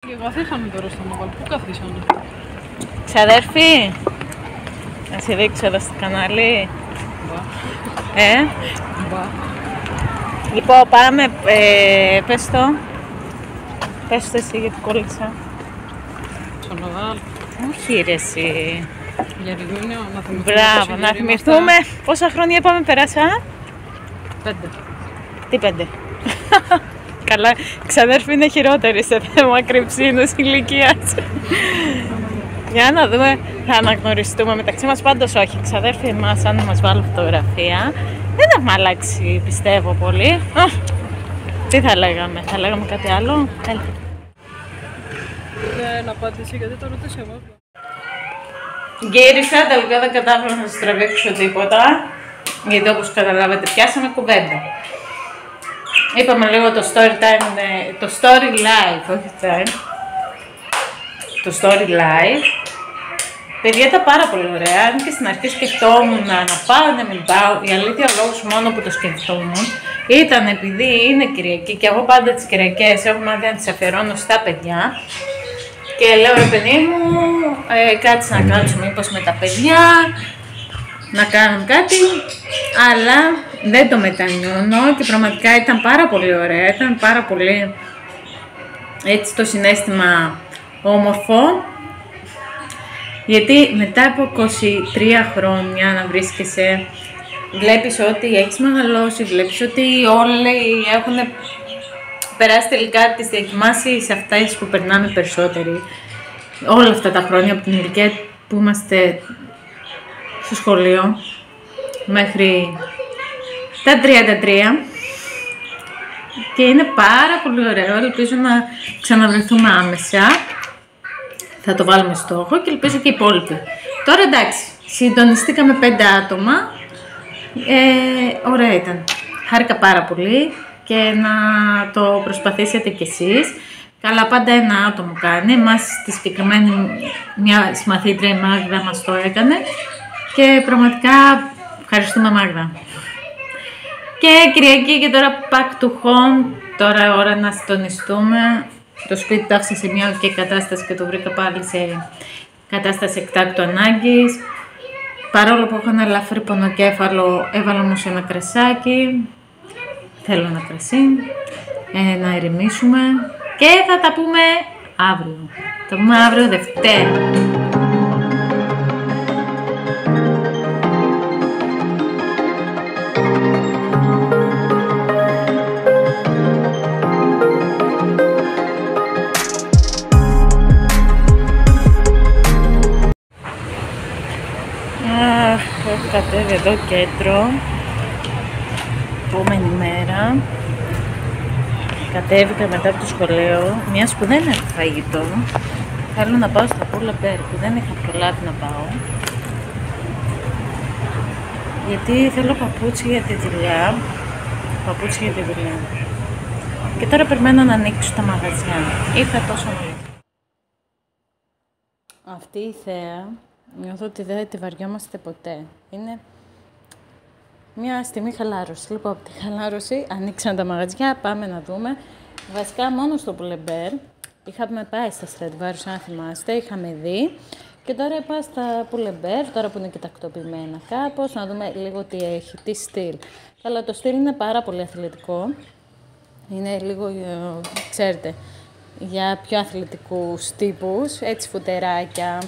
Και καθίσαμε τώρα στο Μαγάλ. Πού καθίσαμε? Ξαδέρφη, να σε δείξω εδώ στο κανάλι. Μπα. Μπα. Λοιπόν, πάμε, πες το εσύ γιατί κόλλησα. Στο Μαγάλ. Όχι ρε εσύ. Για Ριούνιο, να θυμηθούμε. Μπράβο, να θυμηθούμε πόσα χρόνια είπαμε περάσα. 5. Τι 5? Καλά, ξαδέρφη είναι χειρότερη σε θέμα κρυψίνους ηλικίας. Για να δούμε, θα αναγνωριστούμε μεταξύ μας, πάντως όχι. Ξαδέρφη εμάς, αν μας βάλουν φωτογραφία, δεν έχουμε αλλάξει, πιστεύω πολύ. Τι θα λέγαμε κάτι άλλο? Έλα. Δεν απάντησε γιατί το ρωτήσα εγώ. Γύρισα, τελικά δεν κατάφερα να σας τραβήξω τίποτα, γιατί όπως καταλάβατε πιάσαμε κουβέντα. Είπαμε λίγο το story time, το story live, όχι time. Το story live. Παιδιά ήταν πάρα πολύ ωραία, αν και στην αρχή σκεφτόμουν να πάω, να μην πάω. Η αλήθεια, ο λόγος μόνο που το σκεφτόμουν ήταν επειδή είναι Κυριακή και εγώ πάντα τις Κυριακές έχω μάθει να τις αφιερώνω στα παιδιά. Και λέω ρε παιδί μου, κάτσε να κάτσουμε μήπως με τα παιδιά, να κάνουμε κάτι, αλλά δεν το μετανιώνω και πραγματικά ήταν πάρα πολύ ωραία, ήταν πάρα πολύ έτσι το συναίσθημα όμορφο, γιατί μετά από 23 χρόνια να βρίσκεσαι, βλέπεις ότι έχεις μεγαλώσει, βλέπεις ότι όλοι έχουν περάσει τελικά τις διακοιμάσεις αυτές που περνάμε περισσότεροι όλα αυτά τα χρόνια από την ηλικία που είμαστε στο σχολείο μέχρι τα 33 και είναι πάρα πολύ ωραίο, ελπίζω να ξαναβρεθούμε άμεσα, θα το βάλουμε στόχο και ελπίζω και οι υπόλοιποι. Τώρα εντάξει, συντονιστήκαμε 5 άτομα, ωραία ήταν, χάρηκα πάρα πολύ και να το προσπαθήσετε κι εσείς. Καλά, πάντα ένα άτομο κάνει. Εμάς στη συγκεκριμένη μια συμμαθήτρια, η Μάγδα, μας το έκανε και πραγματικά ευχαριστούμε Μάγδα. Και Κυριακή και τώρα back to home, τώρα ώρα να συντονιστούμε. Το σπίτι το άφησα σε μια και κατάσταση και το βρήκα πάλι σε κατάσταση εκτάκτου ανάγκης. Παρόλο που έχω ένα ελαφρύ πονοκέφαλο, έβαλα όμως ένα κρασάκι. Θέλω ένα κρασί, να ηρεμήσουμε και θα τα πούμε αύριο. Θα πούμε αύριο Δευτέρα. Έχω κατέβει εδώ κέντρο. Επόμενη μέρα κατέβηκα μετά από το σχολείο, μιας που δεν έχω φαγητό. Θέλω να πάω στα Pull&Bear που δεν είχα προλάβει να πάω, γιατί θέλω παπούτσι για τη δουλειά. Και τώρα περιμένω να ανοίξω τα μαγαζιά. Ήρθα τόσο νωρίς. Αυτή η θέα νιώθω ότι δεν τη βαριόμαστε ποτέ. Είναι μια στιγμή χαλάρωση. Λοιπόν, από τη χαλάρωση ανοίξαν τα μαγαζιά, πάμε να δούμε. Βασικά μόνο στο Pull&Bear. Είχαμε πάει στα Stradivarius, αν θυμάστε, είχαμε δει. Και τώρα πάω στα Pull&Bear, τώρα που είναι και τακτοποιημένα κάπως, να δούμε λίγο τι έχει, τι στυλ. Αλλά το στυλ είναι πάρα πολύ αθλητικό. Είναι λίγο, ξέρετε, για πιο αθλητικούς τύπους, έτσι φουτεράκια.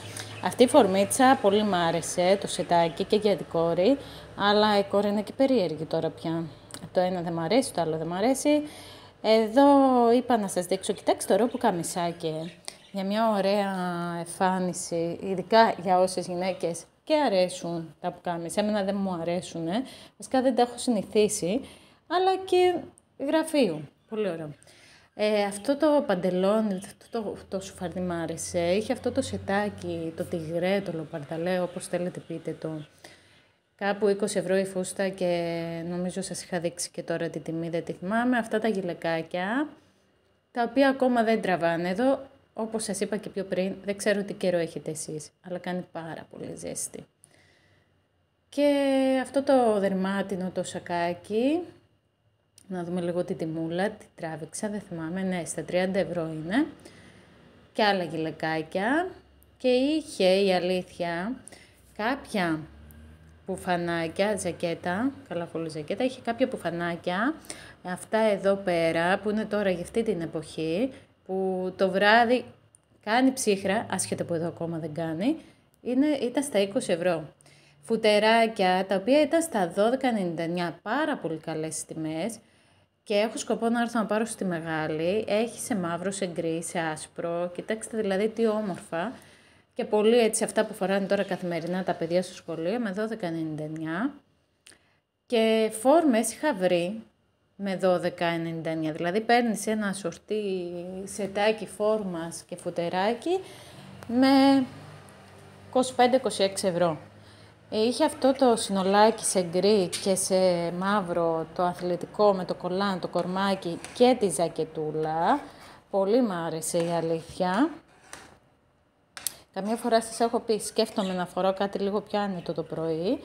Αυτή η φορμίτσα πολύ μ' άρεσε, το σετάκι και για την κόρη, αλλά η κόρη είναι και περίεργη τώρα πια. Το ένα δεν μ' αρέσει, το άλλο δεν μ' αρέσει. Εδώ είπα να σας δείξω, κοιτάξτε το ωραίο πουκαμισάκι, για μια ωραία εμφάνιση, ειδικά για όσες γυναίκες και αρέσουν τα πουκάμισα. Εμένα δεν μου αρέσουν, βασικά δεν τα έχω συνηθίσει, αλλά και γραφείου, πολύ ωραίο. Αυτό το παντελόνι, το σουφαρδί μ' άρεσε, είχε αυτό το σετάκι, το τυγρέ, το λοπαρδαλέ, όπως θέλετε πείτε το. Κάπου 20 ευρώ η φούστα και νομίζω σας είχα δείξει και τώρα τη τιμή, δεν τη θυμάμαι. Αυτά τα γυλαικάκια, τα οποία ακόμα δεν τραβάνε εδώ, όπως σας είπα και πιο πριν, δεν ξέρω τι καιρό έχετε εσείς, αλλά κάνει πάρα πολύ ζέστη. Και αυτό το δερμάτινο το σακάκι, να δούμε λίγο τη τιμούλα, τι τράβηξα, δεν θυμάμαι, ναι, στα 30 ευρώ είναι. και άλλα γυλαικάκια και είχε, η αλήθεια, κάποια πουφανάκια, ζακέτα, καλαφούλη ζακέτα, είχε κάποια πουφανάκια, αυτά εδώ πέρα, που είναι τώρα για αυτή την εποχή, που το βράδυ κάνει ψύχρα, άσχετα που εδώ ακόμα δεν κάνει, ήταν στα 20€. Φουτεράκια, τα οποία ήταν στα 12,99, πάρα πολύ καλές τιμές, και έχω σκοπό να έρθω να πάρω στη μεγάλη. Έχει σε μαύρο, σε γκρι, σε άσπρο. Κοιτάξτε δηλαδή τι όμορφα. Και πολύ έτσι αυτά που φοράνε τώρα καθημερινά τα παιδιά στο σχολείο με 12,99. Και φόρμες είχα βρει με 12,99. Δηλαδή παίρνεις ένα σορτί σετάκι φόρμας και φουτεράκι με 25-26€. Είχε αυτό το συνολάκι σε γκρι και σε μαύρο, το αθλητικό με το κολάν, το κορμάκι και τη ζακετούλα. Πολύ μ' άρεσε η αλήθεια. Καμιά φορά σας έχω πει, σκέφτομαι να φορώ κάτι λίγο πιο άνετο το πρωί.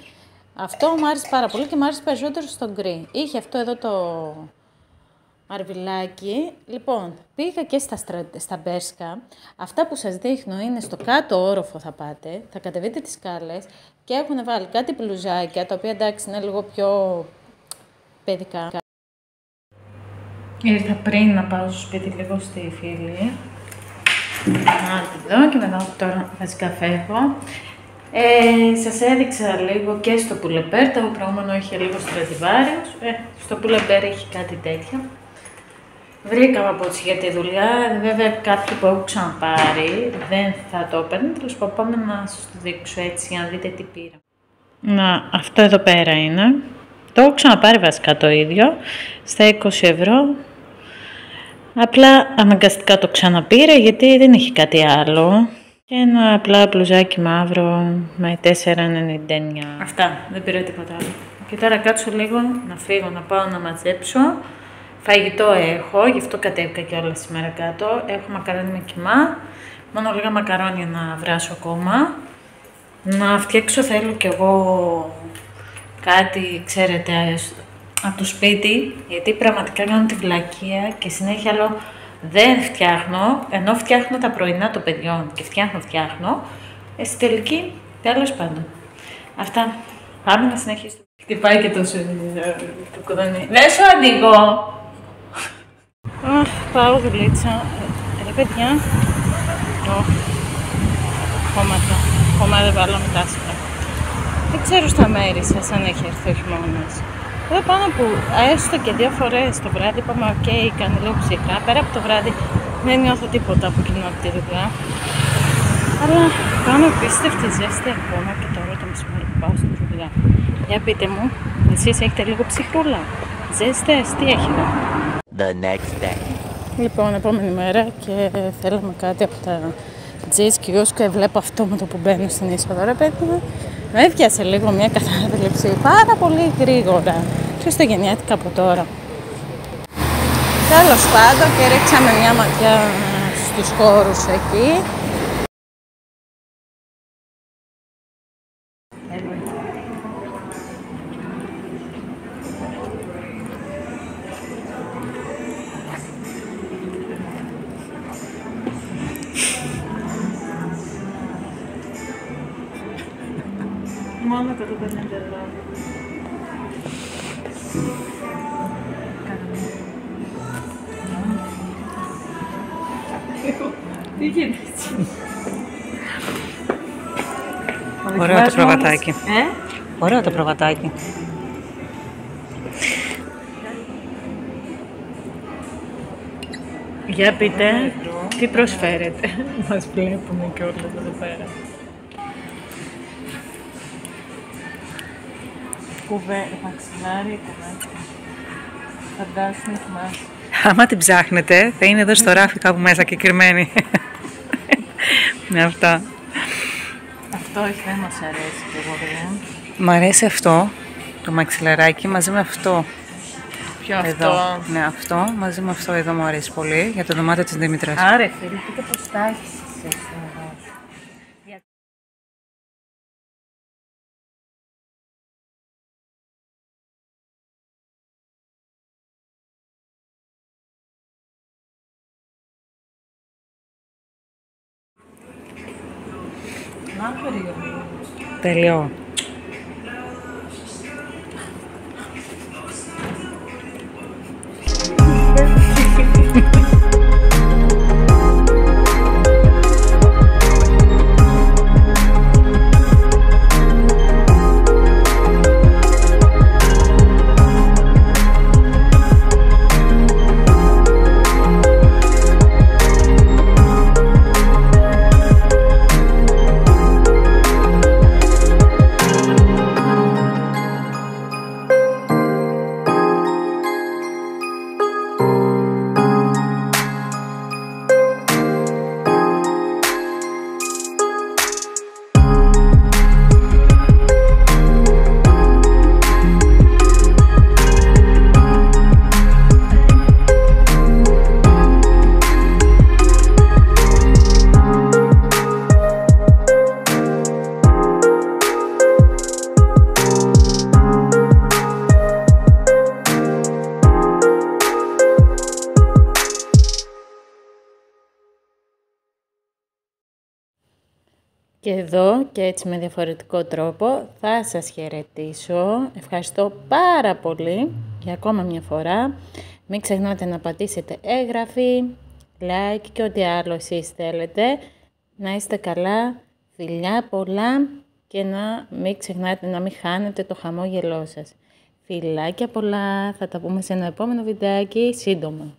Αυτό μου άρεσε πάρα πολύ και μου άρεσε περισσότερο στο γκρι. Είχε αυτό εδώ το αρβιλάκι. Λοιπόν, πήγα και στα Μπέρσκα. Αυτά που σας δείχνω είναι στο κάτω όροφο θα πάτε, θα κατεβείτε τις σκάλες και έχουν βάλει κάτι μπλουζάκια, τα οποία εντάξει είναι λίγο πιο παιδικά. Ήρθα πριν να πάω στο σπίτι λίγο στη φίλη. Εδώ και μετά τώρα βασικά φεύγω. Σας έδειξα λίγο και στο Πουλεμπέρ, το προηγούμενο είχε λίγο Στρατιβάριος. Στο Πουλεμπέρ έχει κάτι τέτοιο. Βρήκαμε από για τη δουλειά, βέβαια κάποιοι που έχω ξαναπάρει δεν θα το έπαιρνε, τέλος πάντων πάμε να σας το δείξω έτσι για να δείτε τι πήρα. Να, αυτό εδώ πέρα είναι. Το έχω ξαναπάρει βασικά το ίδιο, στα 20€. Απλά αναγκαστικά το ξαναπήρα γιατί δεν έχει κάτι άλλο. Και ένα απλά μπλουζάκι μαύρο με 4,99. Αυτά, δεν πήρα τίποτα άλλο. Και τώρα κάτσω λίγο να φύγω, να πάω να μαζέψω. Φαγητό έχω, γι' αυτό κατέβηκα και όλα σήμερα κάτω. Έχω μακαρόνι με κιμά, μόνο λίγα μακαρόνια να βράσω ακόμα. Να φτιάξω θέλω κι εγώ κάτι, ξέρετε, από το σπίτι, γιατί πραγματικά κάνω τη βλακεία και συνέχεια λέω δεν φτιάχνω, ενώ φτιάχνω τα πρωινά των παιδιών και φτιάχνω. Στη τελική, τέλος πάντων. Αυτά, πάμε να συνεχίσουμε. Χτυπάει και το κουδούνι. Δεν σου ανοίγω! Πάω δουλίτσα. Ρε παιδιά. Χώμα δεν βάλω με τα άσπρα. Δεν ξέρω στα μέρη σας αν έχει έρθει ο χειμώνας. Εδώ πάνω που έστω και 2 φορές το βράδυ είπαμε ok, κάνει λίγο ψυχρά. Πέρα από το βράδυ δεν νιώθω τίποτα από κοινό από τη δουλειά. Αλλά κάνω απίστευτη ζέστη ακόμα και τώρα το μεσημέρι που πάω στη δουλειά. Για πείτε μου, εσείς έχετε λίγο ψυχρούλα? Ζέστες, τι έχετε? The next day. Λοιπόν, επόμενη μέρα και θέλαμε κάτι από τα τζις και βλέπω αυτό με το που μπαίνω στην είσοδο. Ρε παιδί μου, με έπιασε λίγο μια κατάθλιψη πάρα πολύ γρήγορα. Χριστουγεννιάτικα από τώρα. Τέλος πάντων και ρίξαμε μια ματιά στους χώρους εκεί. Μόνο το δεν είναι εδώ. Τι γίνεται έτσι? Ωραίο το προβατάκι. Ωραίο το προβατάκι. Για πείτε, τι προσφέρετε? Μας βλέπουμε και όλα εδώ πέρα. Μαξιλάρι, κουβέντα. Φαντάσου, θυμάσαι. Άμα την ψάχνετε, θα είναι εδώ στο ράφι κάπου μέσα και κρυμμένη. Με αυτά. Αυτό όχι, δεν μας αρέσει και εγώ δεν. Μ' αρέσει αυτό, το μαξιλαράκι μαζί με αυτό. Ποιο Εδώ. αυτό? Ναι, αυτό μαζί με αυτό εδώ μου αρέσει πολύ, για το δωμάτιο της Δήμητρας. Άρε φίλοι, πείτε πως τα έχεις. Άγριο. Τέλειο. Και εδώ και έτσι με διαφορετικό τρόπο θα σας χαιρετήσω. Ευχαριστώ πάρα πολύ για ακόμα μια φορά. Μην ξεχνάτε να πατήσετε έγγραφη, like και ό,τι άλλο εσείς θέλετε. Να είστε καλά, φιλιά πολλά και να μην ξεχνάτε να μην χάνετε το χαμόγελό σας. Φιλάκια πολλά, θα τα πούμε σε ένα επόμενο βιντεάκι σύντομα.